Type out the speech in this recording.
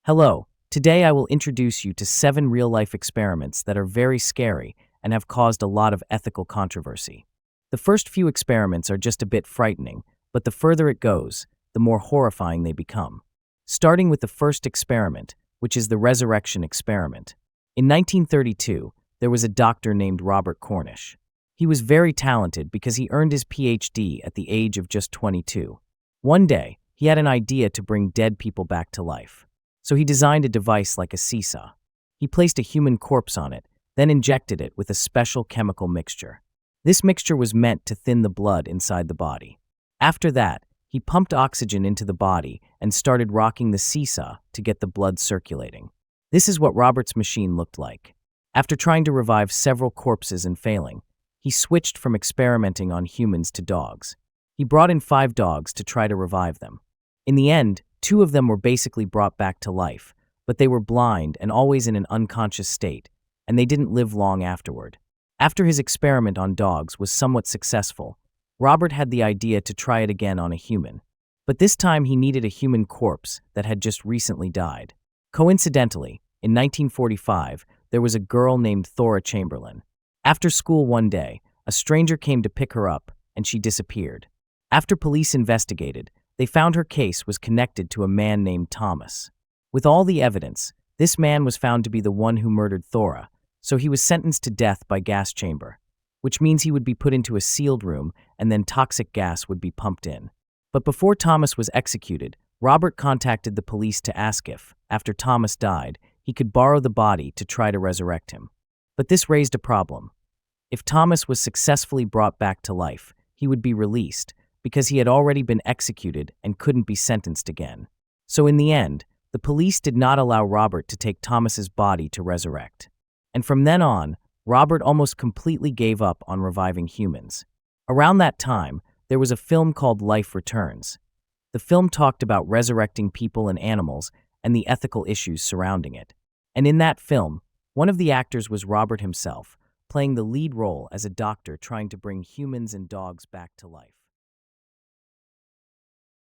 Hello, today I will introduce you to 7 real-life experiments that are very scary and have caused a lot of ethical controversy. The first few experiments are just a bit frightening, but the further it goes, the more horrifying they become. Starting with the first experiment, which is the resurrection experiment. In 1932, there was a doctor named Robert Cornish. He was very talented because he earned his PhD at the age of just 22. One day, he had an idea to bring dead people back to life. So he designed a device like a seesaw. He placed a human corpse on it, then injected it with a special chemical mixture. This mixture was meant to thin the blood inside the body. After that, he pumped oxygen into the body and started rocking the seesaw to get the blood circulating. This is what Robert's machine looked like. After trying to revive several corpses and failing, he switched from experimenting on humans to dogs. He brought in 5 dogs to try to revive them. In the end, 2 of them were basically brought back to life, but they were blind and always in an unconscious state, and they didn't live long afterward. After his experiment on dogs was somewhat successful, Robert had the idea to try it again on a human. But this time he needed a human corpse that had just recently died. Coincidentally, in 1945, there was a girl named Thora Chamberlain. After school one day, a stranger came to pick her up, and she disappeared. After police investigated, they found her case was connected to a man named Thomas. With all the evidence, this man was found to be the one who murdered Thora, so he was sentenced to death by gas chamber, which means he would be put into a sealed room and then toxic gas would be pumped in. But before Thomas was executed, Robert contacted the police to ask if, after Thomas died, he could borrow the body to try to resurrect him. But this raised a problem. If Thomas was successfully brought back to life, he would be released, because he had already been executed and couldn't be sentenced again. So in the end, the police did not allow Robert to take Thomas's body to resurrect. And from then on, Robert almost completely gave up on reviving humans. Around that time, there was a film called Life Returns. The film talked about resurrecting people and animals and the ethical issues surrounding it. And in that film, one of the actors was Robert himself, playing the lead role as a doctor trying to bring humans and dogs back to life.